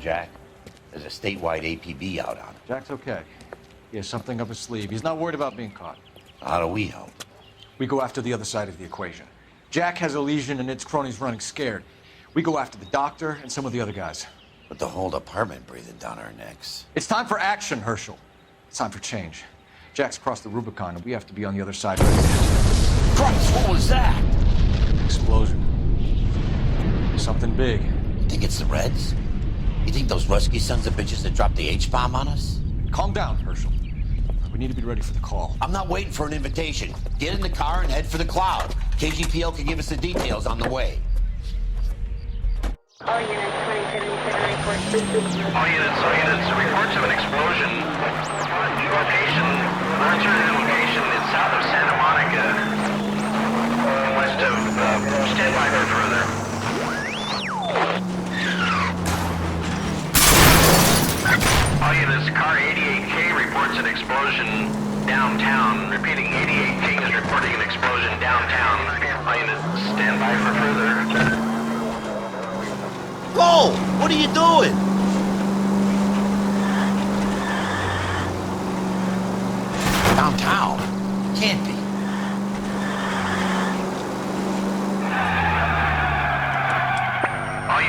Jack. There's a statewide APB out on him. Jack's okay. He has something up his sleeve. He's not worried about being caught. How do we help? We go after the other side of the equation. Jack has a legion and its cronies running scared. We go after the doctor and some of the other guys. But the whole department breathing down our necks. It's time for action, Herschel. It's time for change. Jack's crossed the Rubicon and we have to be on the other side. Christ, what was that? Explosion. Something big. You think it's the Reds? You think those Rusky sons of bitches that dropped the H-bomb on us? Calm down, Herschel. We need to be ready for the call. I'm not waiting for an invitation. Get in the car and head for the cloud. KGPL can give us the details on the way. All units, 2077 report. All units, reports of an explosion. Location, alternative location is south of Santa Monica, west of, stand by for further. All units, car 88K reports an explosion downtown. Repeating, 88K is reporting an explosion downtown. All units, stand by for further. Whoa! What are you doing? Downtown? Can't be. All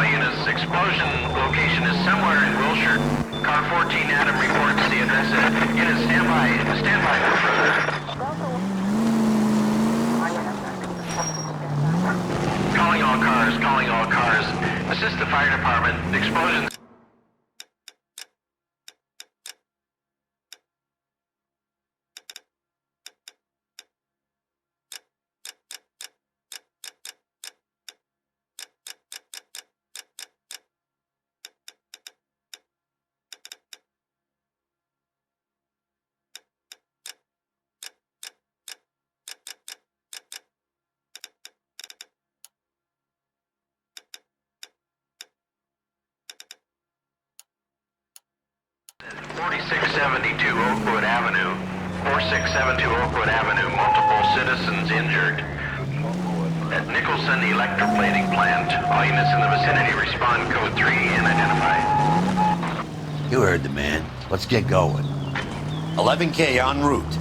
units, explosion location is somewhere in Wilshire. Car 14 Adam reports the address. Units, stand by for further. Calling all cars. Assist the fire department. The explosion. Oakwood Avenue. 4672 Oakwood Avenue. Multiple citizens injured. At Nicholson Electroplating Plant. All units in the vicinity respond code 3 and identify. You heard the man. Let's get going. 11K en route.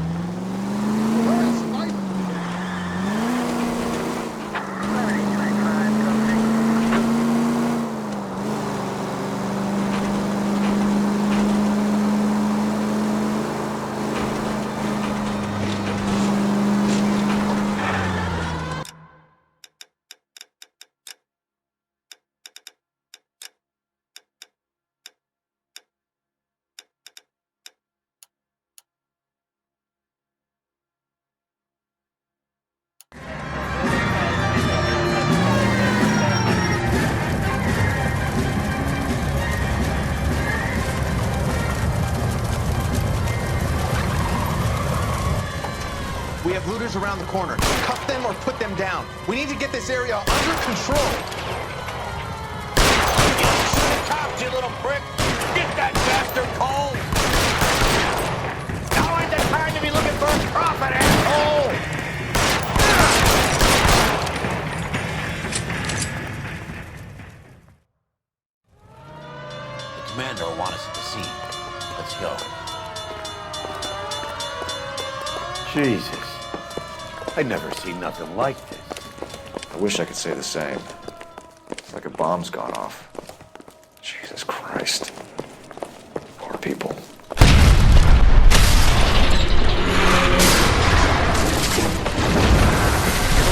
We have looters around the corner. Cuff them or put them down. We need to get this area under control. Cops, you little prick! Get that bastard cold! Now ain't the time to be looking for a profit, asshole! The commander will want us at the scene. Let's go. Jesus. I've never seen nothing like this. I wish I could say the same. It's like a bomb's gone off. Jesus Christ. Poor people. You're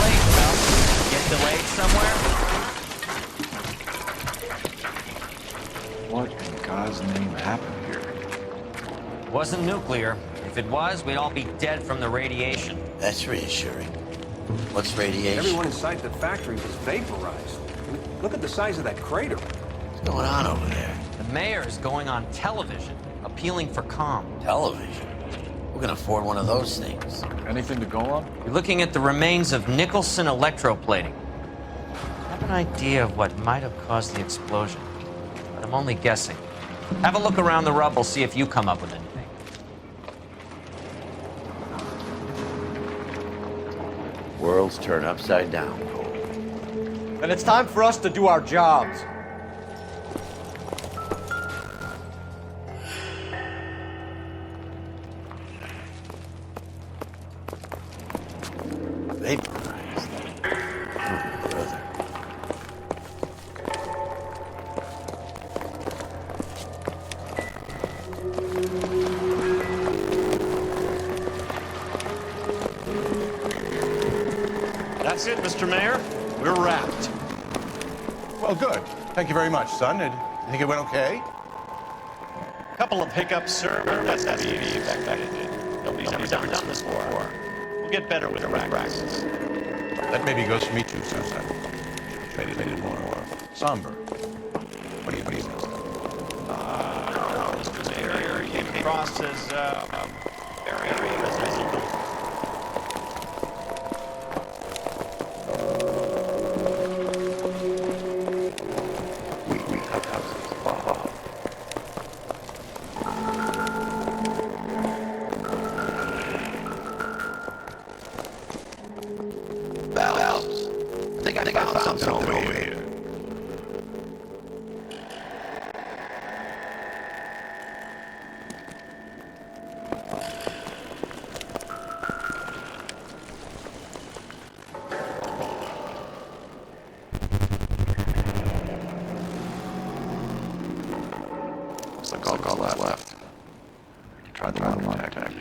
late, pal. Get delayed somewhere? What in God's name happened here? It wasn't nuclear. If it was, we'd all be dead from the radiation. That's reassuring. What's radiation? Everyone inside the factory was vaporized. I mean, look at the size of that crater. What's going on over there? The mayor's going on television, appealing for calm. Television? Who can afford one of those things? Anything to go on? You're looking at the remains of Nicholson electroplating. I have an idea of what might have caused the explosion, but I'm only guessing. Have a look around the rubble, see if you come up with anything. Worlds turn upside down, Cole. And it's time for us to do our jobs. Vaporized. Oh, brother. That's it, Mr. Mayor. We're wrapped. Well, good. Thank you very much, son. You think it went okay? Couple of hiccups, sir. That's to be expected. Nobody's ever done this before. We'll get better with the practice. That maybe goes for me too, son. Made it more somber. What do you know? Mr. Mayor, he came across as very reasonable. I think I found something over here. Looks like all that left. Try the metal detector.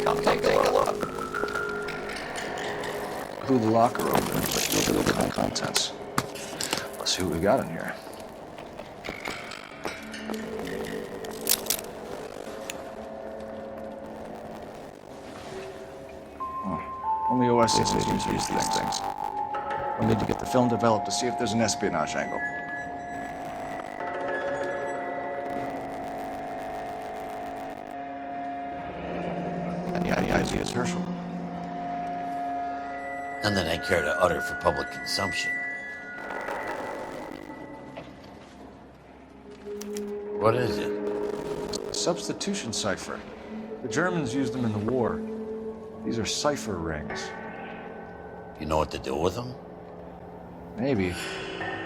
Come take a look. Blew the locker open, but no real contents. Let's see what we got in here. Only OSCs use these things. We'll need to get the film developed to see if there's an espionage angle. Any ideas, Herschel? None that I care to utter for public consumption. What is it? A substitution cipher. The Germans used them in the war. These are cipher rings. You know what to do with them? Maybe.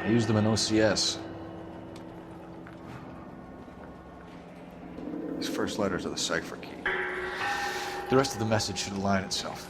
I used them in OCS. These first letters are the cipher key. The rest of the message should align itself.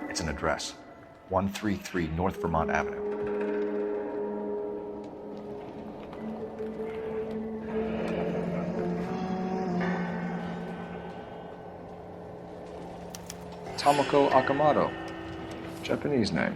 It's an address. 133 North Vermont Avenue. Tomoko Akamoto. Japanese name.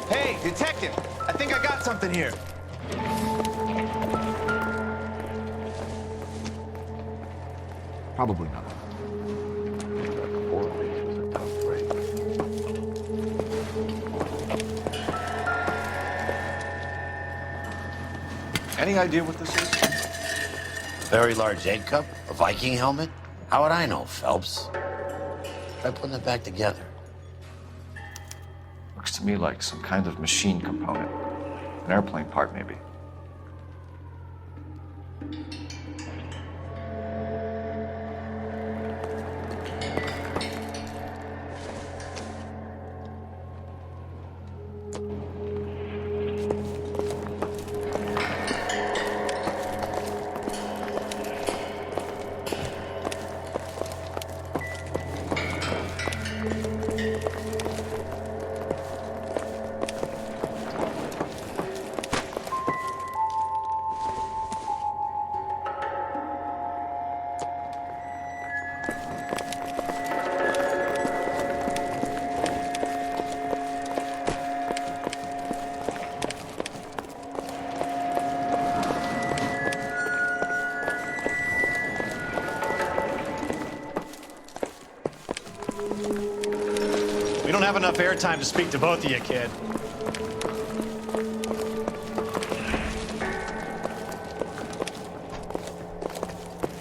Hey, detective! I think I got something here. Probably not. Any idea what this is? A very large egg cup? A Viking helmet? How would I know, Phelps? Try putting it back together. Looks to me like some kind of machine component. An airplane part, maybe. We don't have enough airtime to speak to both of you, kid.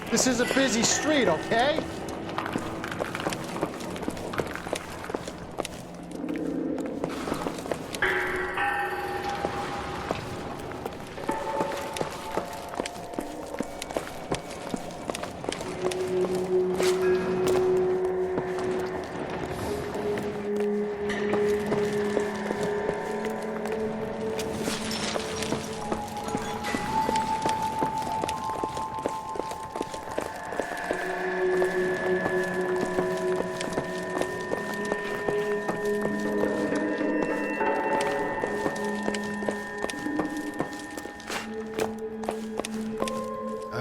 This is a busy street, okay?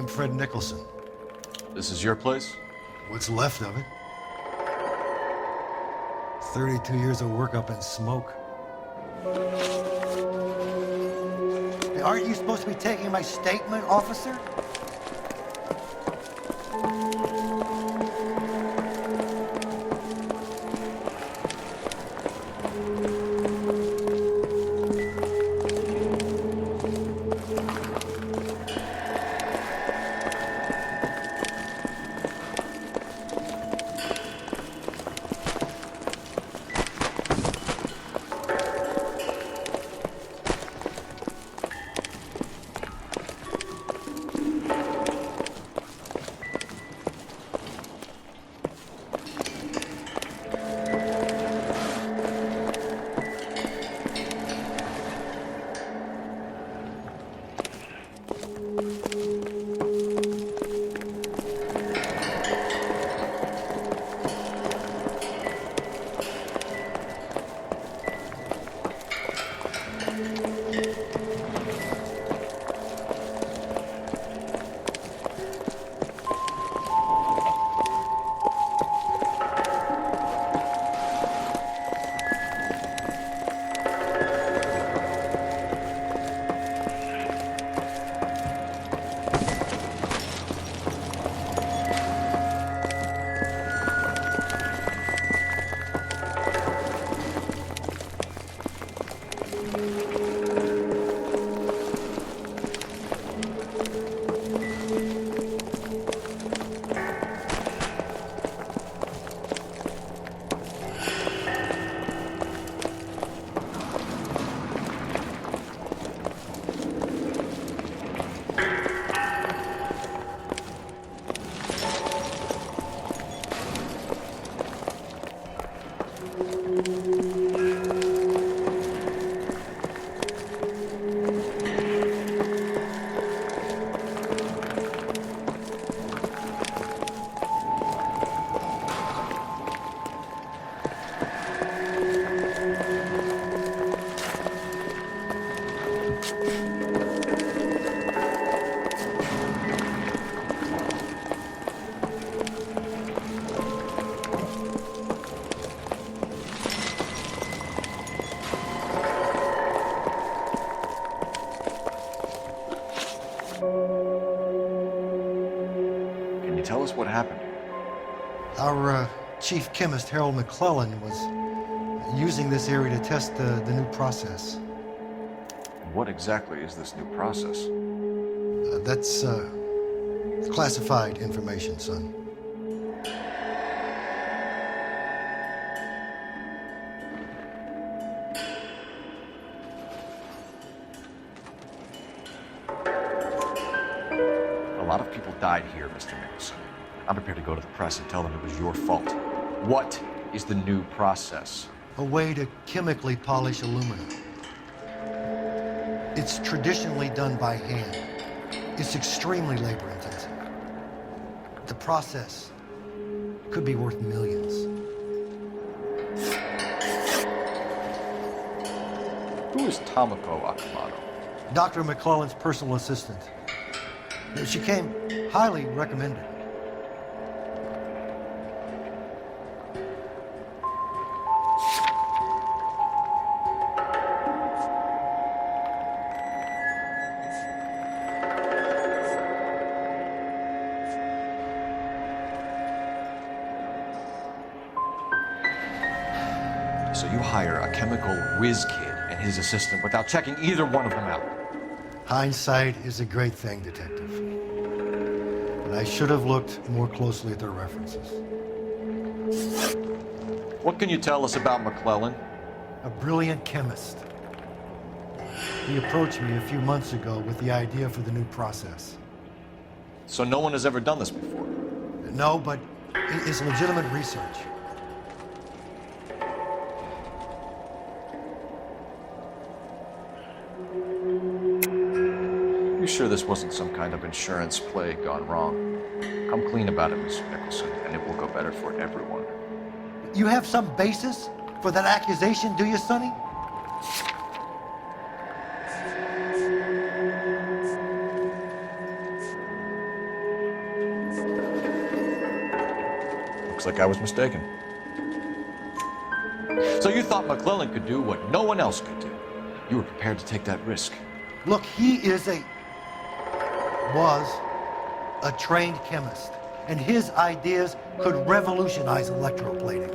I'm Fred Nicholson. This is your place? What's left of it? 32 years of work up in smoke. Hey, aren't you supposed to be taking my statement, officer? Can you tell us what happened? Our chief chemist, Harold McClellan, was using this area to test the new process. What exactly is this new process? That's classified information, son. A lot of people died here, Mr. Nicholson. I'm prepared to go to the press and tell them it was your fault. What is the new process? A way to chemically polish aluminum. It's traditionally done by hand. It's extremely labor intensive. The process could be worth millions. Who is Tomoko Akamoto? Dr. McClellan's personal assistant. She came highly recommended. So you hire a chemical whiz kid and his assistant without checking either one of them out. Hindsight is a great thing, Detective. But I should have looked more closely at their references. What can you tell us about McClellan? A brilliant chemist. He approached me a few months ago with the idea for the new process. So no one has ever done this before? No, but it's legitimate research. You sure this wasn't some kind of insurance play gone wrong? Come clean about it, Mr. Nicholson, and it will go better for everyone. You have some basis for that accusation, do you, Sonny? Looks like I was mistaken. So you thought McClellan could do what no one else could do. You were prepared to take that risk. Look, he was a trained chemist, and his ideas could revolutionize electroplating.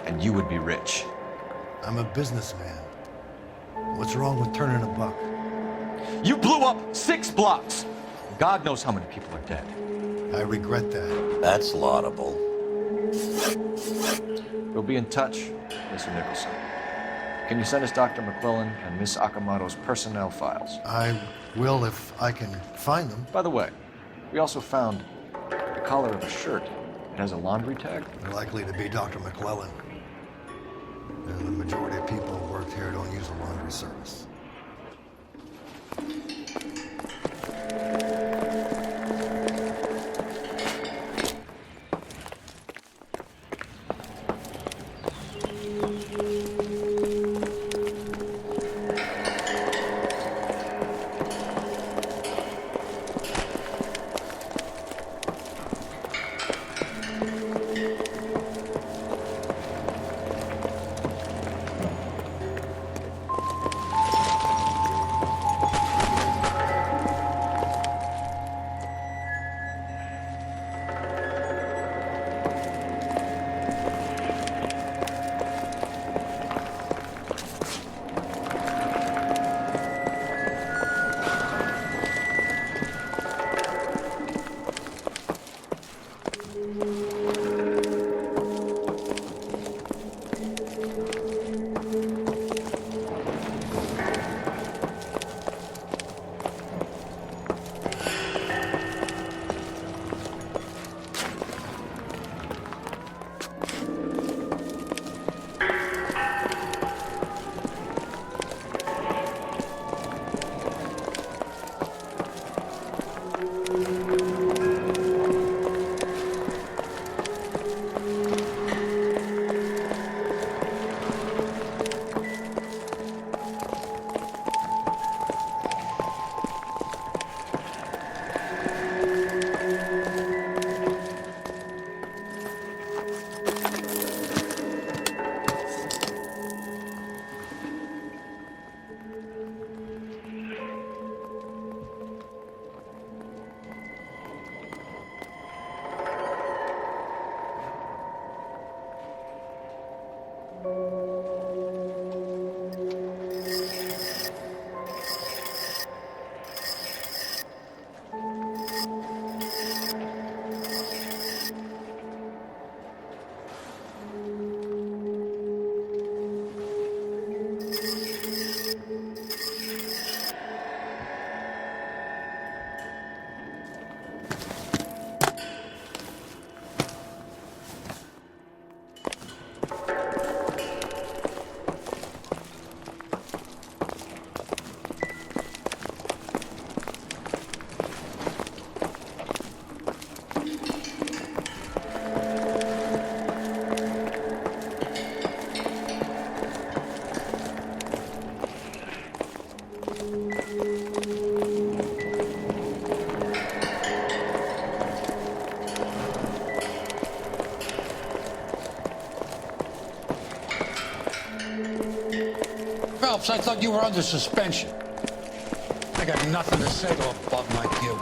And you would be rich. I'm a businessman. What's wrong with turning a buck? You blew up 6 blocks. God knows how many people are dead. I regret that. That's laudable. We'll be in touch, Mr. Nicholson. Can you send us Dr. McClellan and Miss Akamoto's personnel files? I will if I can find them. By the way, we also found the collar of a shirt. It has a laundry tag. Likely to be Dr. McClellan. The majority of people who work here don't use a laundry service. Phelps, I thought you were under suspension. I got nothing to say to a bum like you.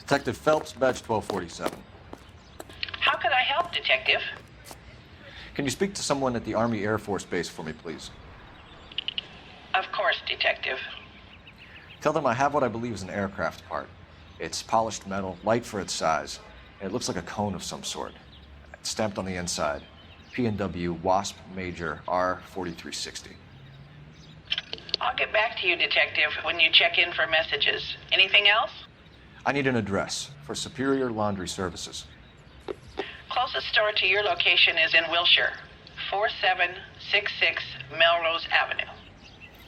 Detective Phelps, badge 1247. How could I help, Detective? Can you speak to someone at the Army Air Force Base for me, please? Of course, Detective. Tell them I have what I believe is an aircraft part. It's polished metal, light for its size, and it looks like a cone of some sort. It's stamped on the inside. P&W Wasp Major R4360. I'll get back to you, Detective, when you check in for messages. Anything else? I need an address for Superior Laundry Services. Closest store to your location is in Wilshire, 4766 Melrose Avenue.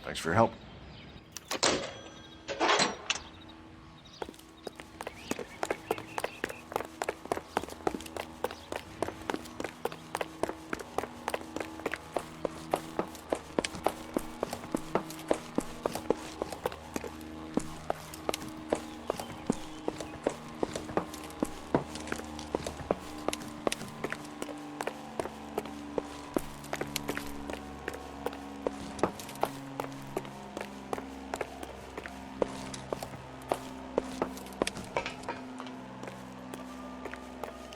Thanks for your help.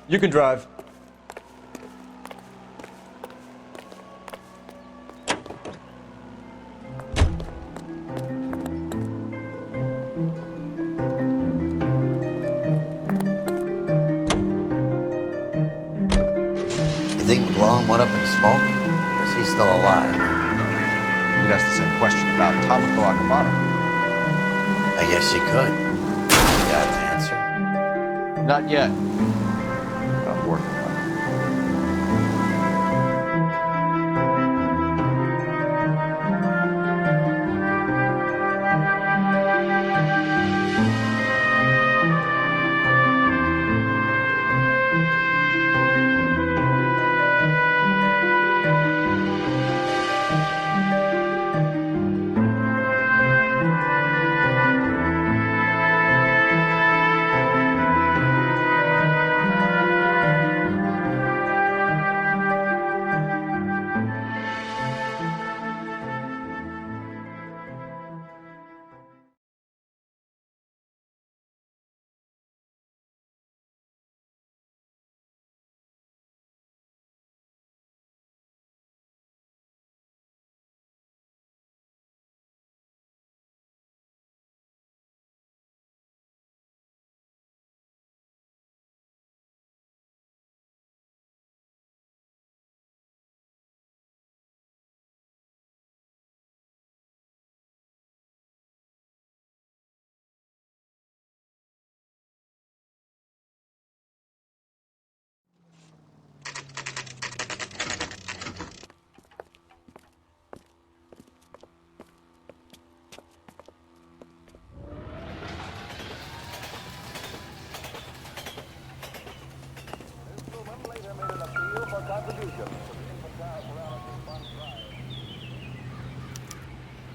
You can drive. You think McGlone went up in smoke? Or is he still alive? You'd ask the same question about Tomoko Akabata. I guess you could. You got an answer? Not yet. I'm working on it.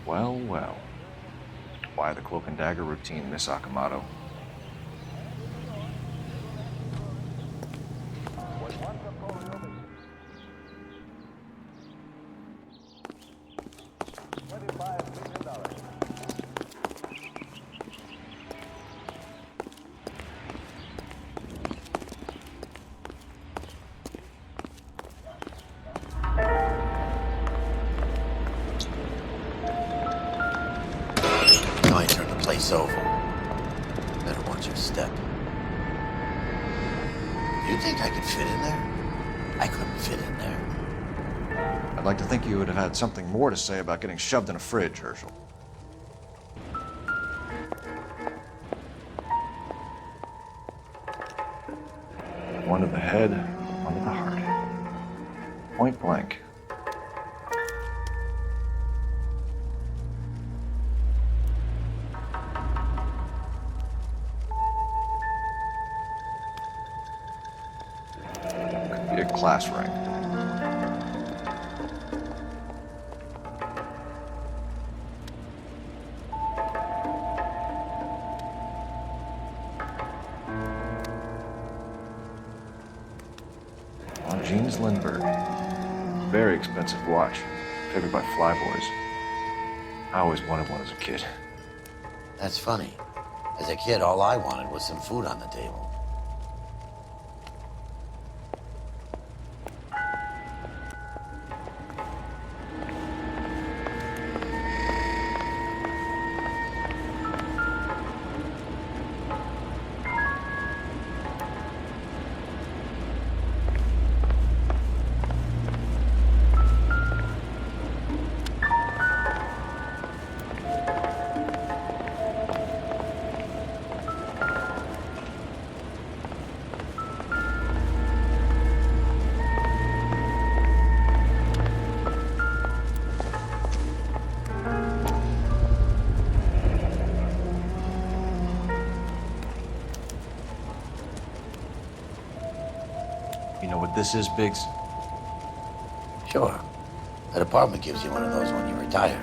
Well, well. Why the cloak and dagger routine, Miss Akamoto? You might turn the place over. Better watch your step. You think I could fit in there? I couldn't fit in there. I'd like to think you would have had something more to say about getting shoved in a fridge, Herschel. One to the head, one to the heart. Point blank. Could be a class ring. Jeans Lindbergh. Very expensive watch. Favored by flyboys. I always wanted one as a kid. That's funny. As a kid, all I wanted was some food on the table. You know what this is, Biggs? Sure. That apartment gives you one of those when you retire.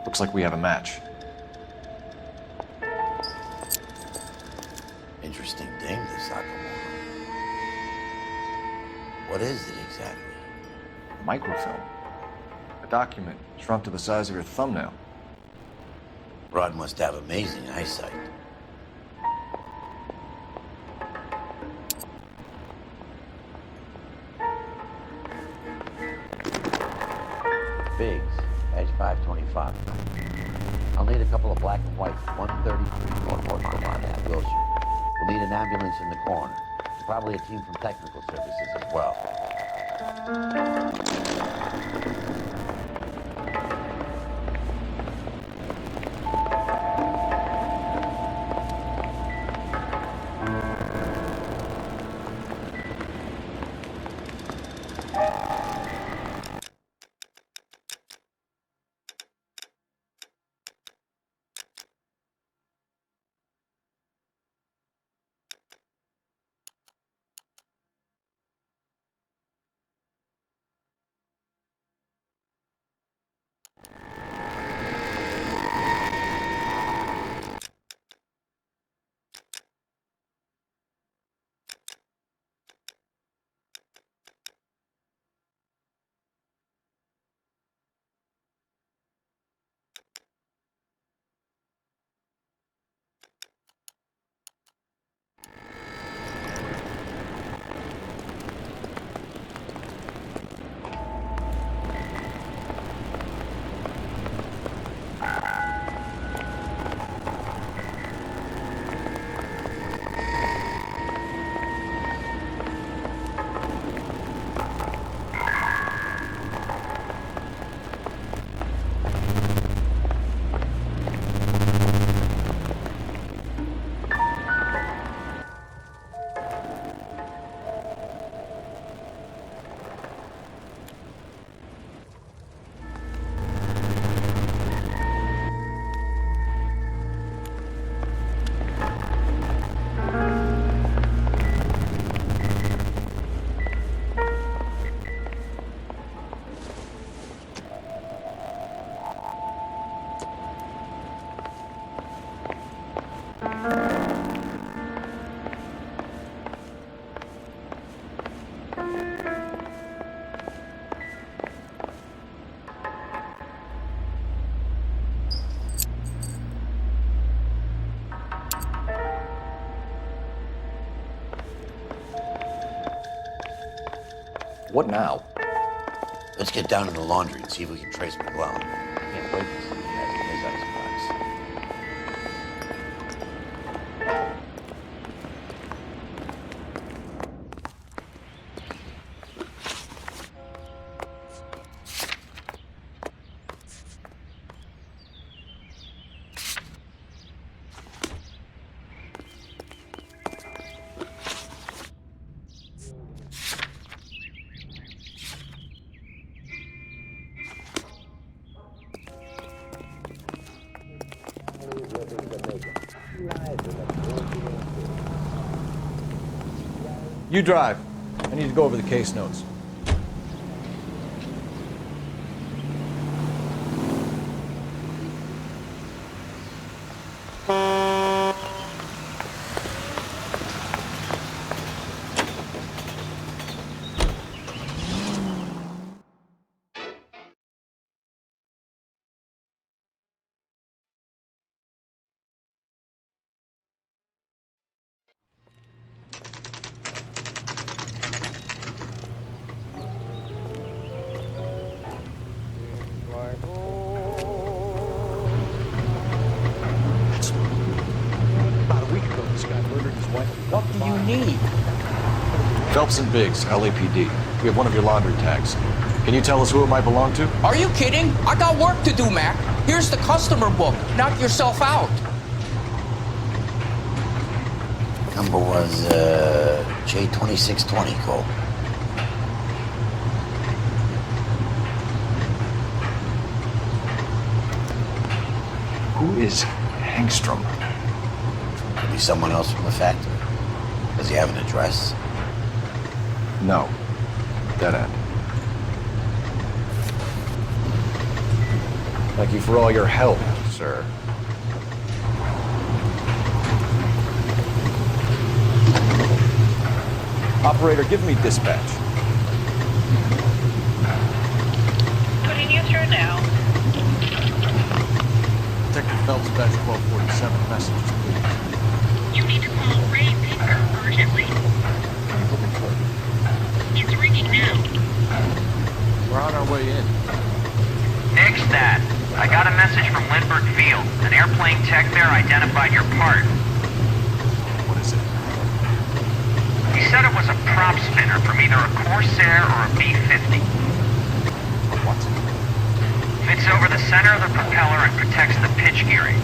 Looks like we have a match. Interesting thing, this Sakamoto. What is it exactly? Microfilm. A document shrunk to the size of your thumbnail. Rod must have amazing eyesight. Biggs, edge 525. I'll need a couple of black and whites, 133 North Horsham Ave, Wilshire. We'll need an ambulance in the corner. Probably a team from technical services as well. What now? Let's get down to the laundry and see if we can trace McClellan. Can't wait to see what he has in his icebox. You drive. I need to go over the case notes. What do you need? Phelps and Biggs, LAPD. We have one of your laundry tags. Can you tell us who it might belong to? Are you kidding? I got work to do, Mac. Here's the customer book. Knock yourself out. Number was J2620, Cole. Who is Hangstrom? Could be someone else from the factory. Does he have an address? No. Dead end. Thank you for all your help, sir. Operator, give me dispatch. Putting you through now. Detective Phelps, badge 1247, messages, please. You need to call Ray Pinker urgently. It's ringing now. We're on our way in. Nix that. I got a message from Lindbergh Field. An airplane tech there identified your part. What is it? He said it was a prop spinner from either a Corsair or a B-50. What? Fits over the center of the propeller and protects the pitch gearing.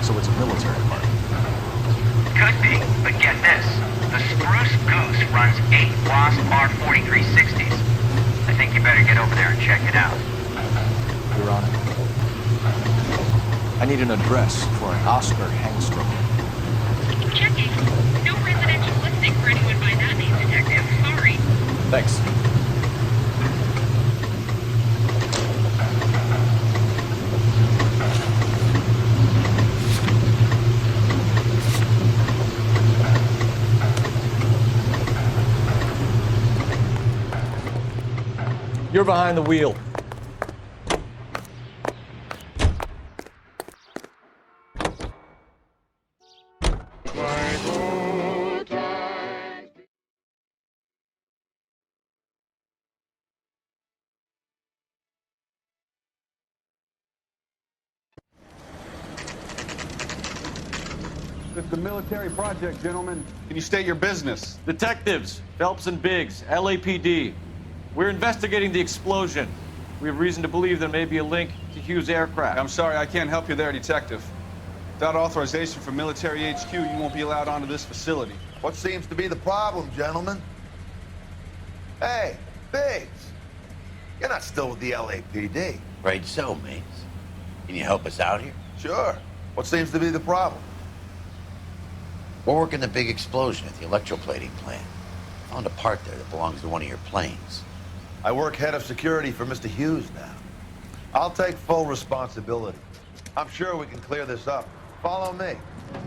So it's a military part. Could be, but get this. The Spruce Goose runs 8 Wasp R4360s. I think you better get over there and check it out. You're on it. I need an address for an Oscar Hangstrom. Checking. No residential listing for anyone by that name, Detective. Sorry. Thanks. You're behind the wheel. It's a military project, gentlemen. Can you state your business? Detectives, Phelps and Biggs, LAPD. We're investigating the explosion. We have reason to believe there may be a link to Hughes' aircraft. I'm sorry, I can't help you there, Detective. Without authorization from military HQ, you won't be allowed onto this facility. What seems to be the problem, gentlemen? Hey, Biggs, you're not still with the LAPD. Right so, mates. Can you help us out here? Sure. What seems to be the problem? We're working the big explosion at the electroplating plant. Found a part there that belongs to one of your planes. I work head of security for Mr. Hughes now. I'll take full responsibility. I'm sure we can clear this up. Follow me.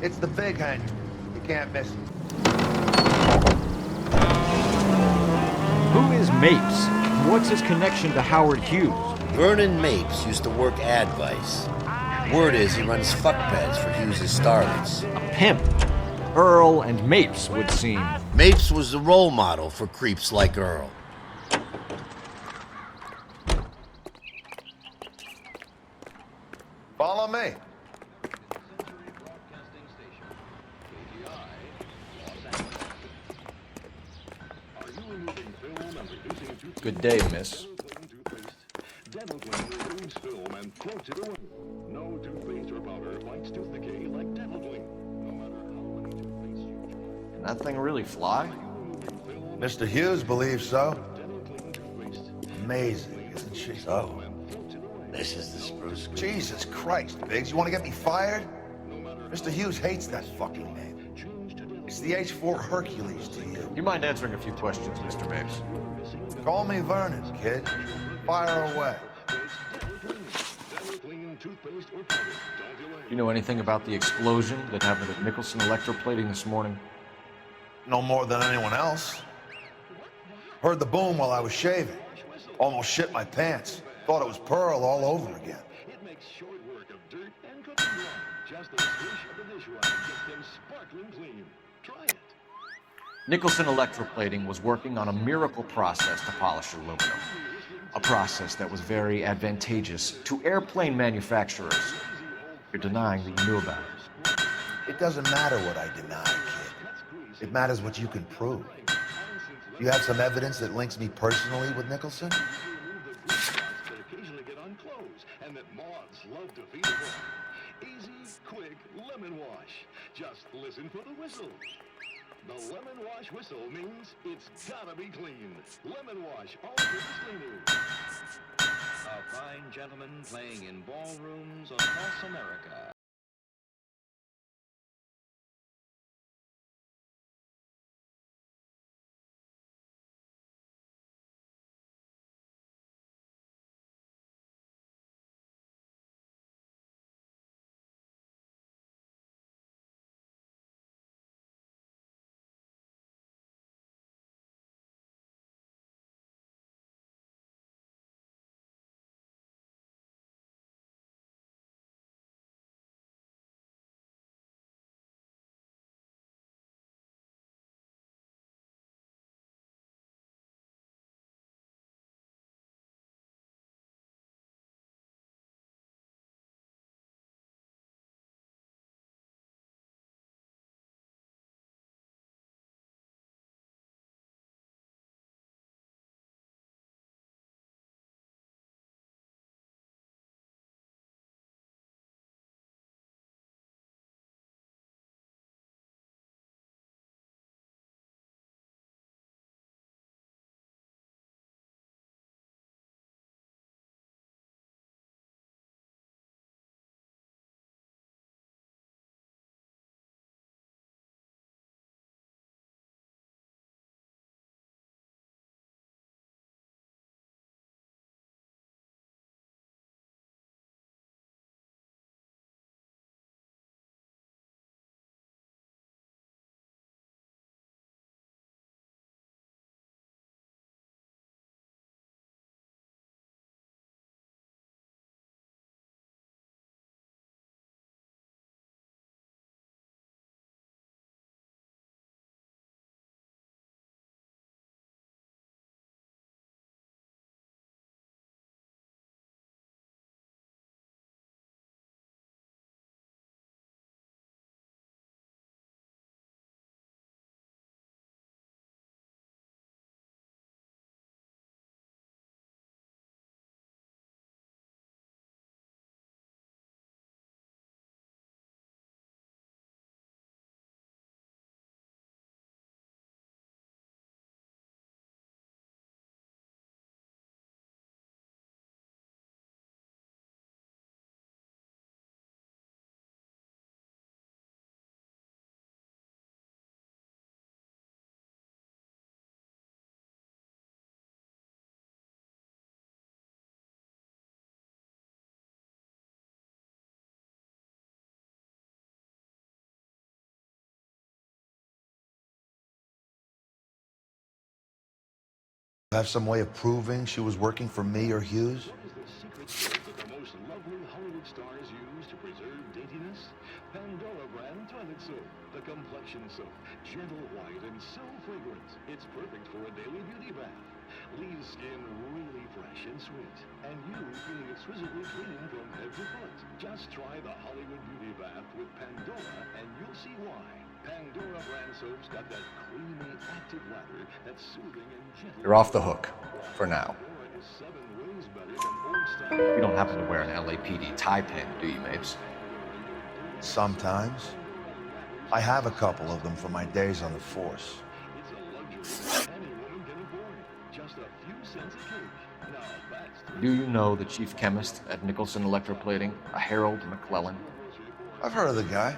It's the big hangar. You can't miss it. Who is Mapes? What's his connection to Howard Hughes? Vernon Mapes used to work Advice. Word is he runs fuck pads for Hughes' starlets. A pimp. Earl and Mapes would seem. Mapes was the role model for creeps like Earl. Follow me. Good day, miss. Can that thing really fly? Mr. Hughes believes so. Amazing, isn't she? So, this is the spruce. Jesus Christ, Biggs, you want to get me fired? Mr. Hughes hates that fucking name. It's the H-4 Hercules to you. You mind answering a few questions, Mr. Mapes? Call me Vernon, kid. Fire away. You know anything about the explosion that happened at Nicholson Electroplating this morning? No more than anyone else. Heard the boom while I was shaving. Almost shit my pants. Thought it was Pearl all over again. It makes short work of dirt and cooking water. Just a swish of the dishwasher gets them sparkling clean. Try it. Nicholson Electroplating was working on a miracle process to polish aluminum. A process that was very advantageous to airplane manufacturers. You're denying that you knew about it. It doesn't matter what I deny, kid. It matters what you can prove. You have some evidence that links me personally with Nicholson? Occasionally get on clothes, and that moths love to feed upon. Easy, quick lemon wash. Just listen for the whistle. The lemon wash whistle means it's gotta be clean. Lemon wash, all-purpose cleaning. A fine gentleman playing in ballrooms across America. have some way of proving she was working for me or Hughes? The most lovely Hollywood stars use to preserve daintiness? Pandora brand toilet soap. The complexion soap. Gentle white and so fragrant. It's perfect for a daily beauty bath. Leaves skin really fresh and sweet. And you feeling exquisitely clean from head to foot. Just try the Hollywood beauty bath with Pandora and you'll see why. Pandora brand soap's got that creamy, active lather that's soothing and gentle. You're off the hook. For now. Pandora is 7 ways better than old style. You don't happen to wear an LAPD tie pin, do you, Mapes? Sometimes. I have a couple of them from my days on the force. It's a luxury any woman can afford. Just a few cents a cake. Now that's Do you know the chief chemist at Nicholson Electroplating, a Harold McClellan? I've heard of the guy.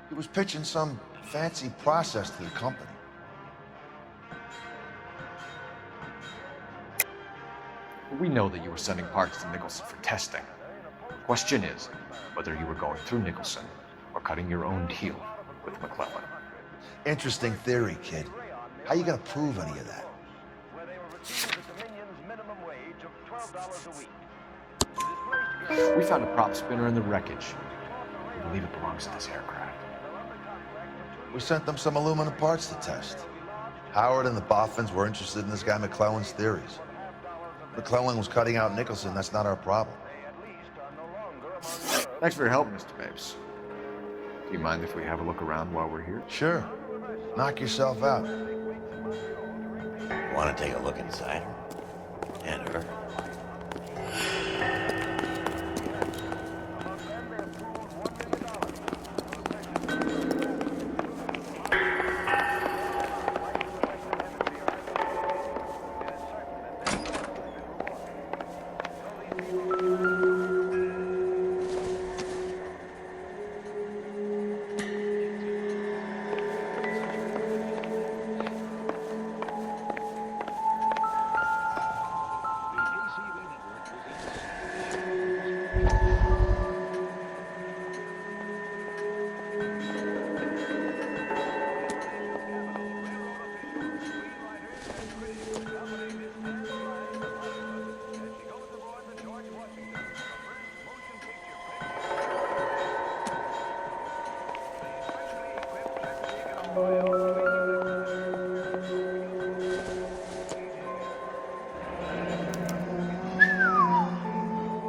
He was pitching some fancy process to the company. We know that you were sending parts to Nicholson for testing. The question is whether you were going through Nicholson or cutting your own deal with McClellan. Interesting theory, kid. How you gonna prove any of that? We found a prop spinner in the wreckage. We believe it belongs to this aircraft. We sent them some aluminum parts to test. Howard and the Boffins were interested in this guy McClellan's theories. McClellan was cutting out Nicholson. That's not our problem. Thanks for your help, Mr. Mapes. Do you mind if we have a look around while we're here? Sure. Knock yourself out. Want to take a look inside her? And her?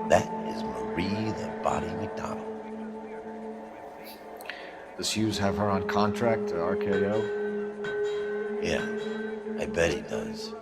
That is Marie the Body McDonald. Does Hughes have her on contract to RKO? Yeah, I bet he does.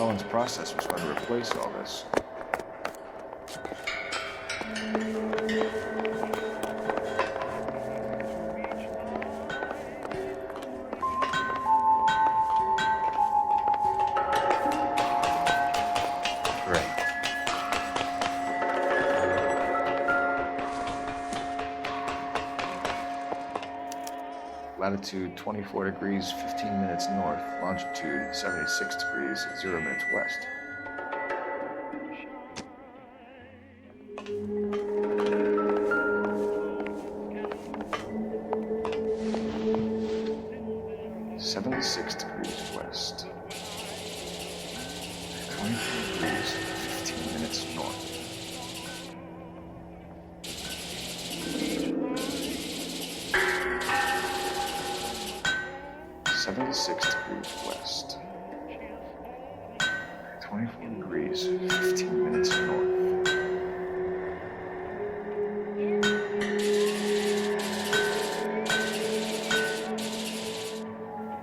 McClellan's process was going to replace all this. Latitude 24 degrees, 15 minutes north. Longitude 76 degrees, 0 minutes west. .76 degrees west. 24 degrees, 15 minutes north. .76 degrees west. 24 degrees, 15 minutes north.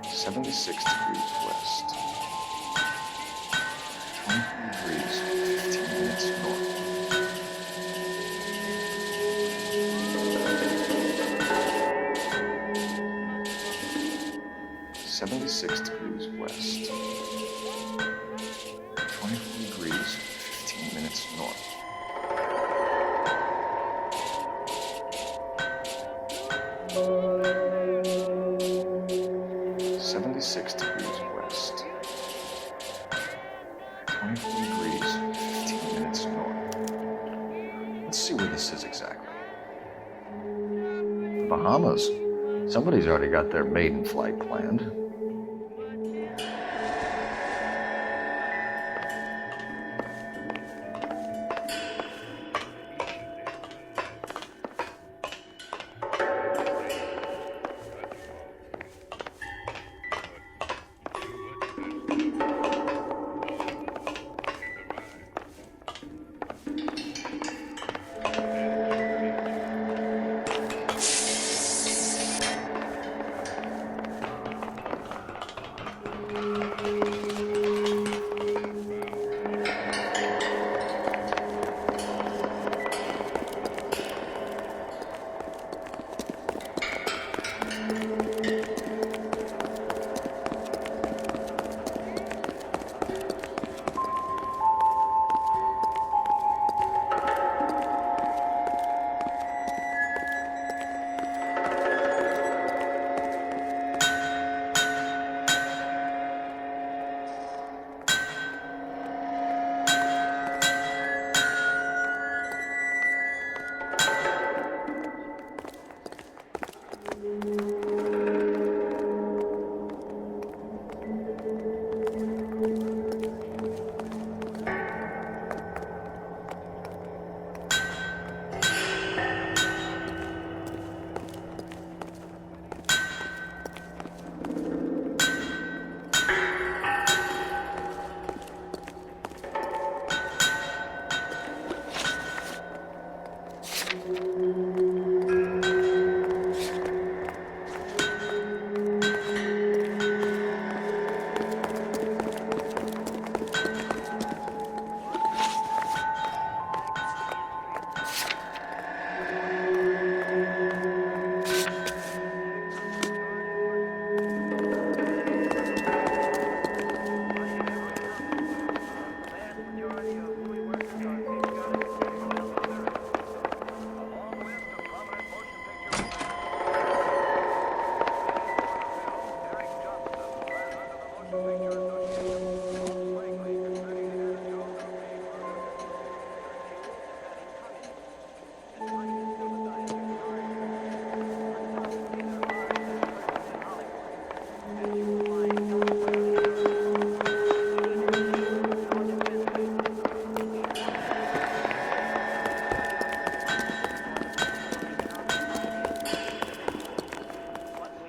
.76 degrees west. 24 degrees, 15 minutes north. .76 degrees west. 24 degrees, 15 minutes north. .76 degrees west. 24 degrees, 15 minutes north. Let's see where this is exactly. The Bahamas. Somebody's already got their maiden flight planned.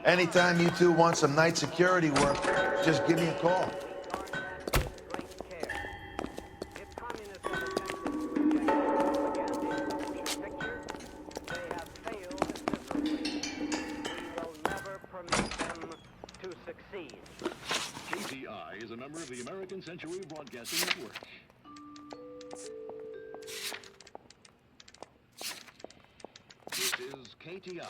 Anytime you two want some night security work, just give me a call. KTI is a member of the American Century Broadcasting Network. This is KTI,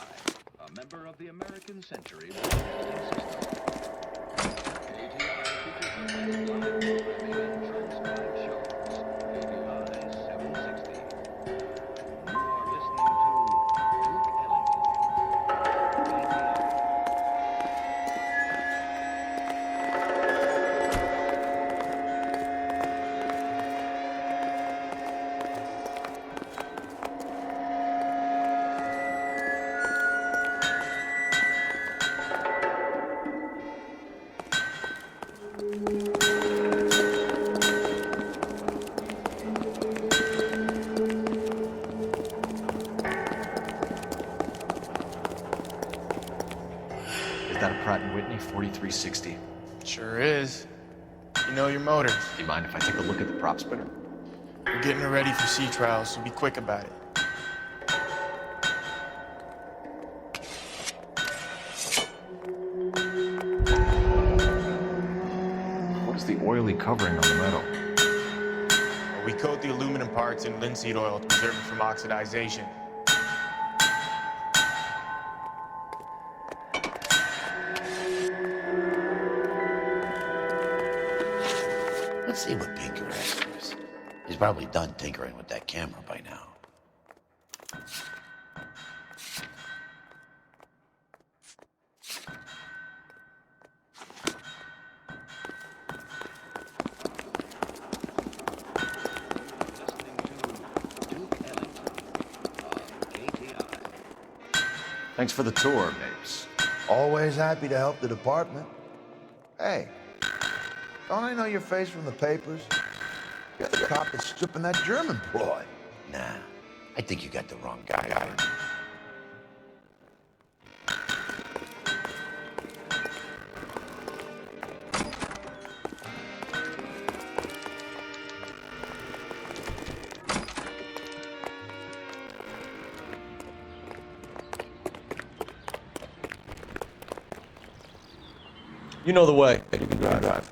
a member of the American Century Broadcasting System. KTI features the best live programming and transcribed shows. KTI 760. You are listening to Duke Ellington. KTI. Is that a Pratt & Whitney 4360? Sure is. You know your motors. Do you mind if I take a look at the prop spinner? We're getting her ready for sea trials, so be quick about it. What is the oily covering on the metal? We coat the aluminum parts in linseed oil to preserve it from oxidization. Let's see what Pinker has for us. He's probably done tinkering with that camera by now. Thanks for the tour, Mapes. Always happy to help the department. Hey, don't I know your face from the papers? You're the cop that's stripping that German broad. Nah, I think you got the wrong guy. You know the way. You can drive.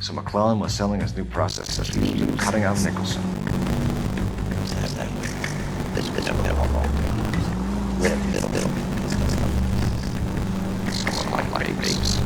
So McClellan was selling his new process, cutting out Nicholson. Someone like Mapes.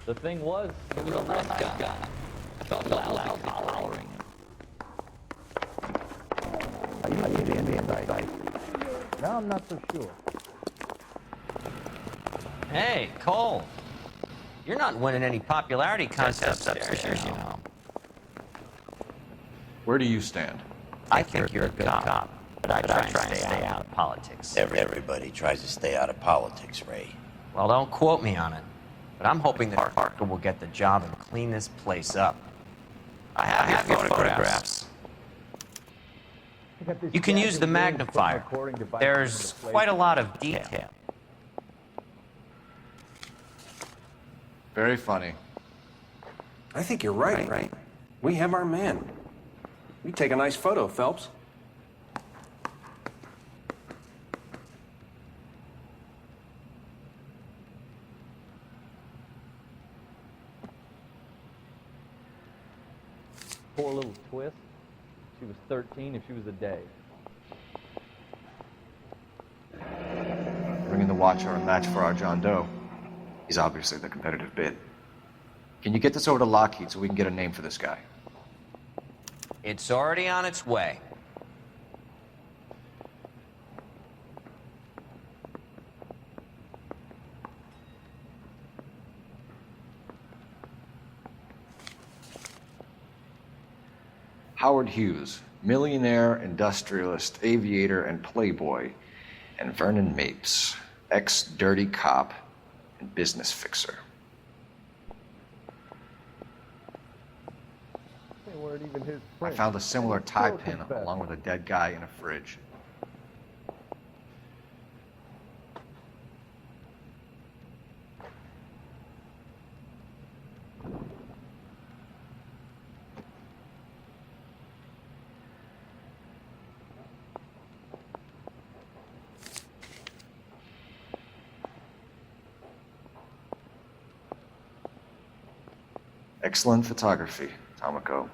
The thing was, a real nice guy. I felt loud hollering. Now I'm not so sure. Hey, Cole. You're not winning any popularity contests upstairs, you know. Where do you stand? I think you're a good cop, but I try and stay out of politics. Everybody tries to stay out of politics, Ray. Well, don't quote me on it, but I'm hoping that Parker will get the job and clean this place up. I have your photographs. You can use the magnifier. There's quite a lot of detail. Very funny. I think you're right. We have our man. You take a nice photo, Phelps. Poor little twist. She was 13 if she was a day. Bringing the Watcher a match for our John Doe. He's obviously the competitive bid. Can you get this over to Lockheed so we can get a name for this guy? It's already on its way. Howard Hughes, millionaire, industrialist, aviator, and playboy, and Vernon Mapes, ex-dirty cop and business fixer. They weren't even his I friends. found a similar And he tie still pin confessed. along with a dead guy in a fridge. Excellent photography, Tomoko.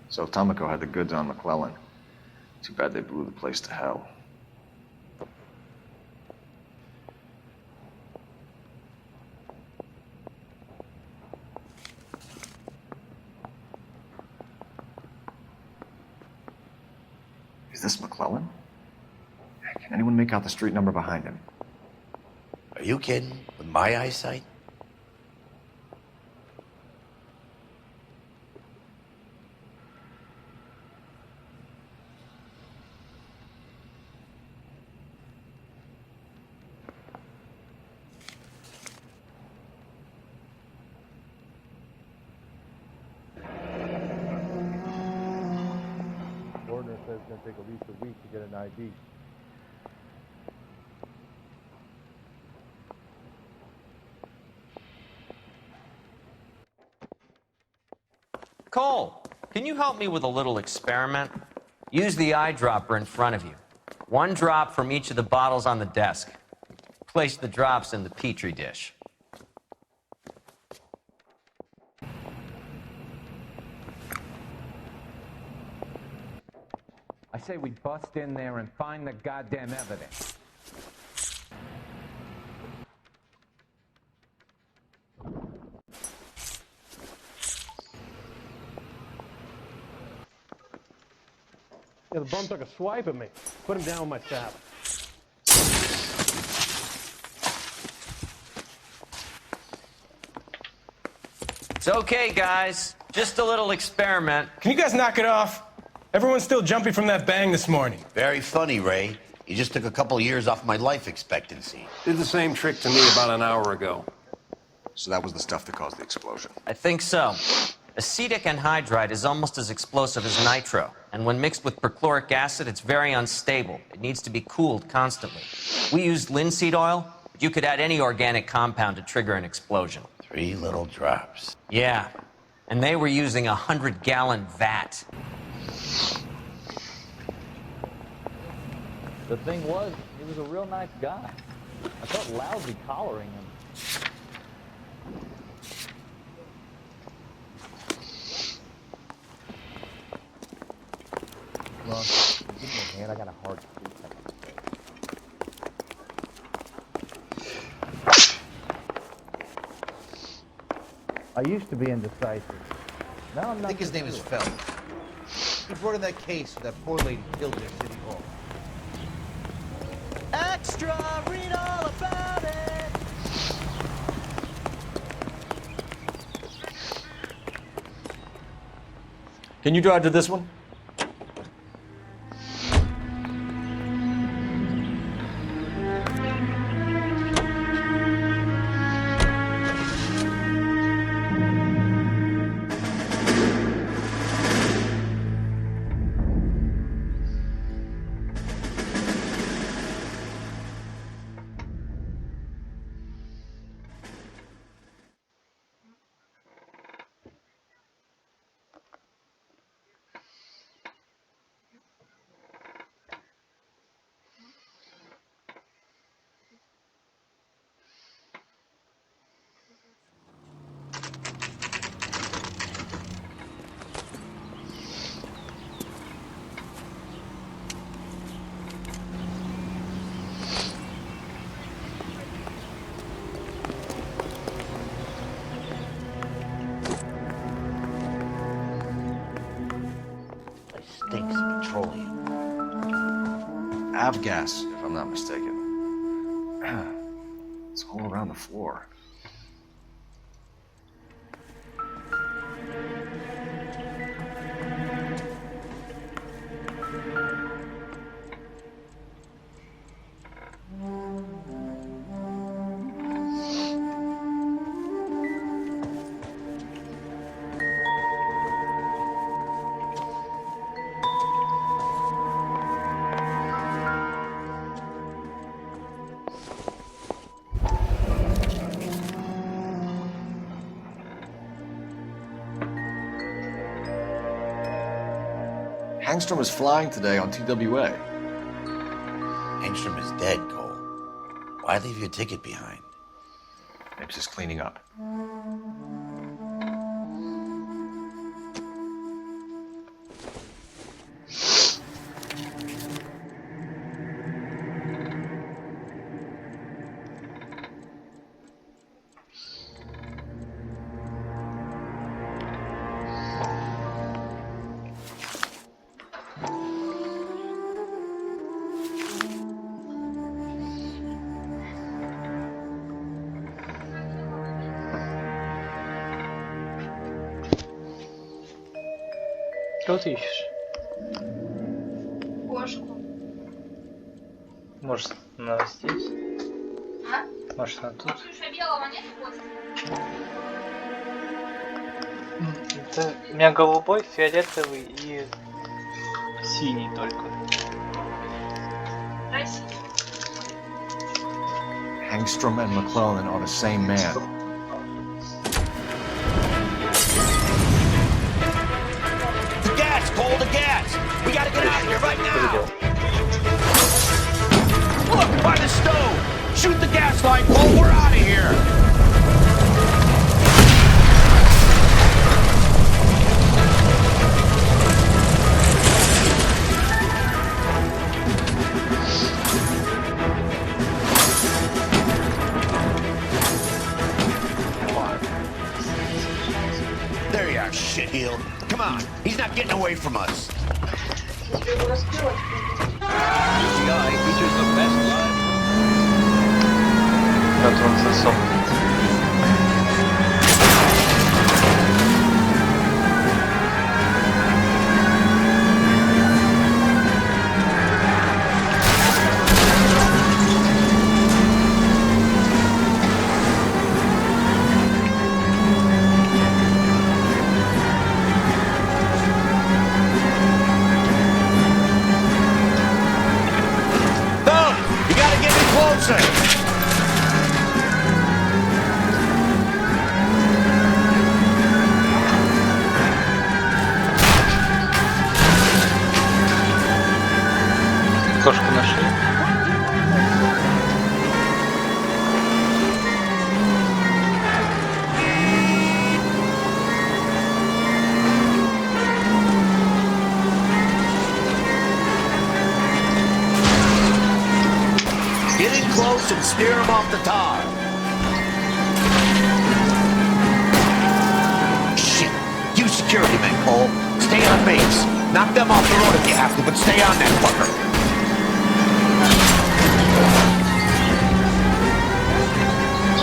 So Tomoko had the goods on McClellan. Too bad they blew the place to hell. Is this McClellan? Can anyone make out the street number behind him? Are you kidding? With my eyesight? Gordner says it's going to take at least a week to get an ID. Cole, can you help me with a little experiment? Use the eyedropper in front of you. One drop from each of the bottles on the desk. Place the drops in the Petri dish. I say we bust in there and find the goddamn evidence. Yeah, the bum took a swipe at me. Put him down with my saddle. It's okay, guys. Just a little experiment. Can you guys knock it off? Everyone's still jumpy from that bang this morning. Very funny, Ray. You just took a couple years off my life expectancy. Did the same trick to me about an hour ago. So that was the stuff that caused the explosion. I think so. Acetic anhydride is almost as explosive as nitro, and when mixed with perchloric acid, it's very unstable. It needs to be cooled constantly. We used linseed oil, but you could add any organic compound to trigger an explosion. 3 little drops. Yeah, and they were using a 100-gallon vat. The thing was, he was a real nice guy. I felt lousy collaring him. Ron, give me a hand. I got a hard sleep. I used to be indecisive. Now I'm not. I think his name is Feld. He brought in that case where that poor lady killed at City Hall. Extra, read all about it. Can you drive to this one? Stinks of petroleum. Avgas, if I'm not mistaken. It's all around the floor. Angstrom is flying today on TWA. Angstrom is dead, Cole. Why leave your ticket behind? Maybe just cleaning up. Что ты ищешь? Кошку. Может, она здесь? А? Может, она тут? Ксюша, белого нет кошки? Это у меня голубой, фиолетовый и синий только. Красивый. Angstrom and McClellan are the same man. The gas, Cole, the gas! We gotta get out of here right now! Look, by the stove! Shoot the gas line, Cole, we're out of here! There you are, shitheel. Come on, he's not getting away from us. Вот он засох. Thumb, you gotta get me closer. Кошку нашли. Get in close and steer him off the tar. Shit. You security men, Cole. Stay on base. Knock them off the road if you have to, but stay on that fucker.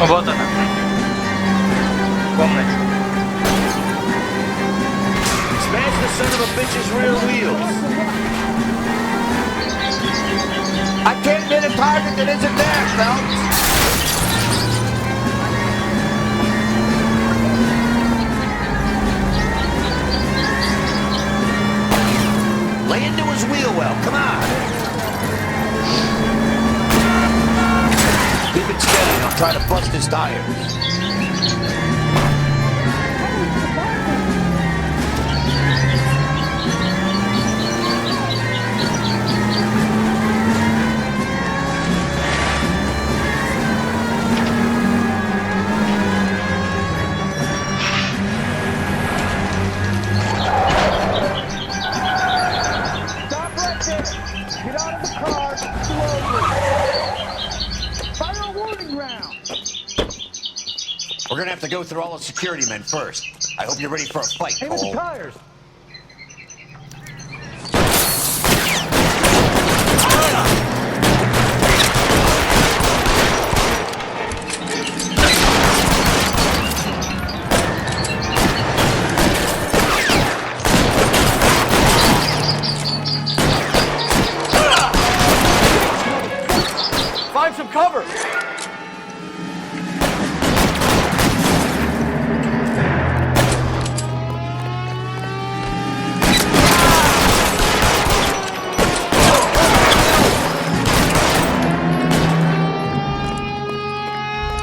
Вот она. В комнате. Smash the son of a bitch's rear wheels. I can't hit a target that isn't there, Phelps. Lay into his wheel well, come on. Keep it steady and I'll try to bust his tires. Stop right there. Get out of the car slowly. Fire a warning round. We're gonna have to go through all the security men first. I hope you're ready for a fight, Aim at the Cole. tires. Find some cover!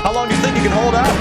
How long do you think you can hold out?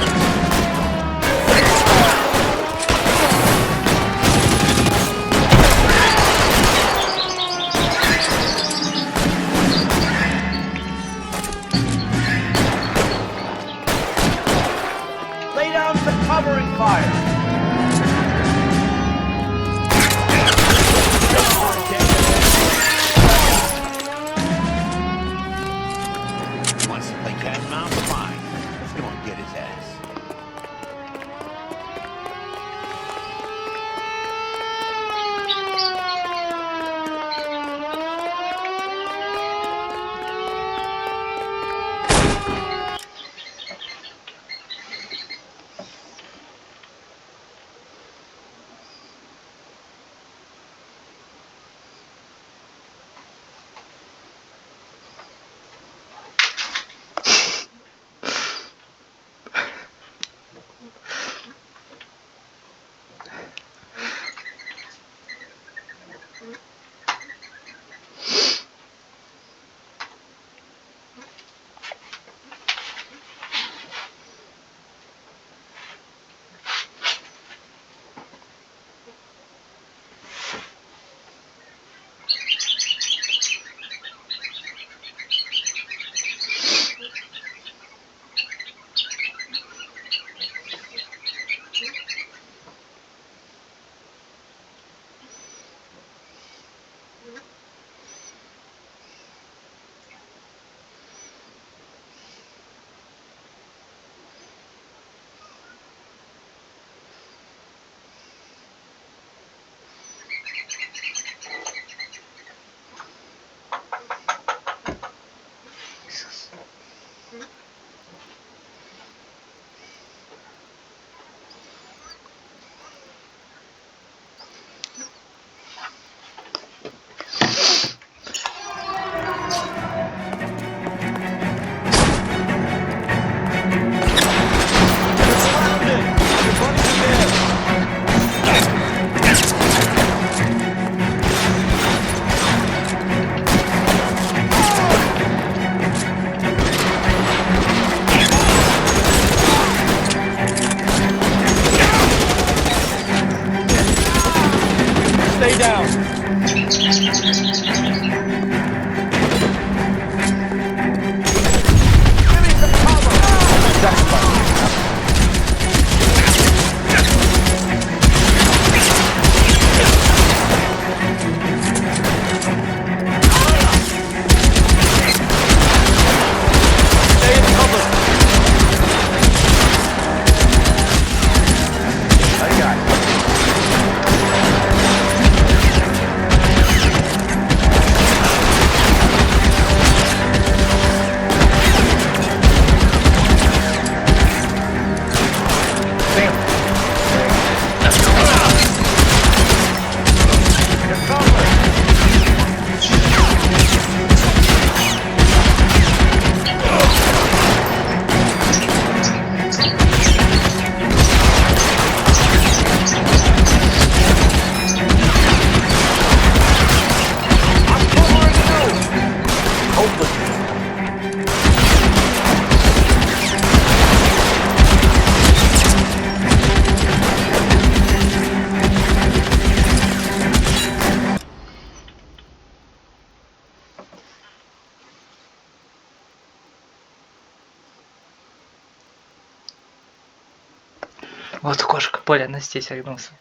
Вот кошка, Поля, она здесь огнулся.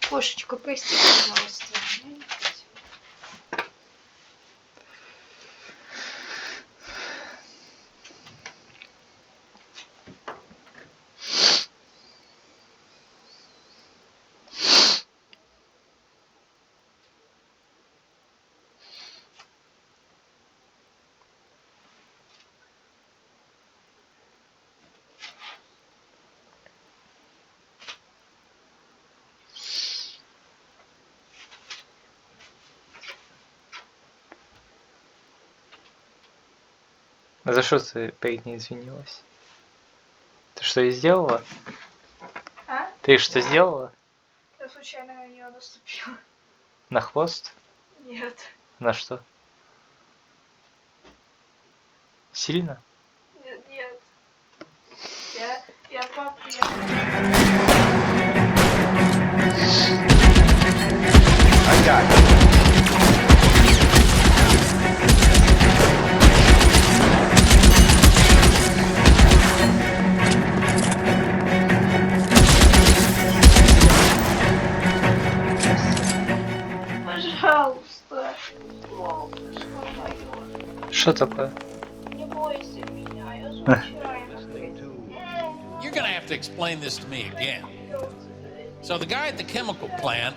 Кошечка, прости, пожалуйста. А за что ты перед ней извинилась? Ты что, и сделала? А? Ты что сделала? Я случайно на нее наступила. На хвост? Нет. На что? Сильно? Нет, нет. Я папу... I got it. Пожалуйста. Солнышко мое. Что такое? Не бойся меня, я случайно. You're gonna have to explain this to me again. So the guy at the chemical plant,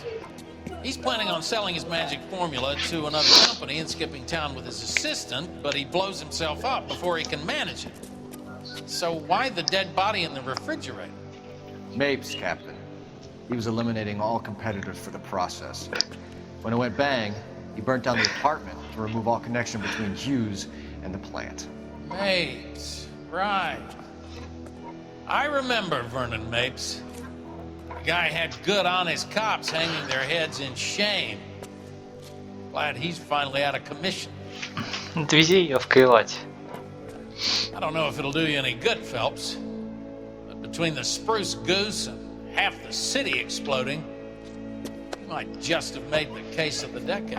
he's planning on selling his magic formula to another company and skipping town with his assistant, but he blows himself up before he can manage it. So why the dead body in the refrigerator? Mapes, Captain. He was eliminating all competitors for the process. When it went bang, he burnt down the apartment to remove all connection between Hughes and the plant. Mapes, right. I remember Vernon Mapes. The guy had good, honest cops hanging their heads in shame. Glad he's finally out of commission. Отвези ее в кровать. I don't know if it'll do you any good, Phelps, but between the spruce goose and half the city exploding, you might just have made the case of the decade.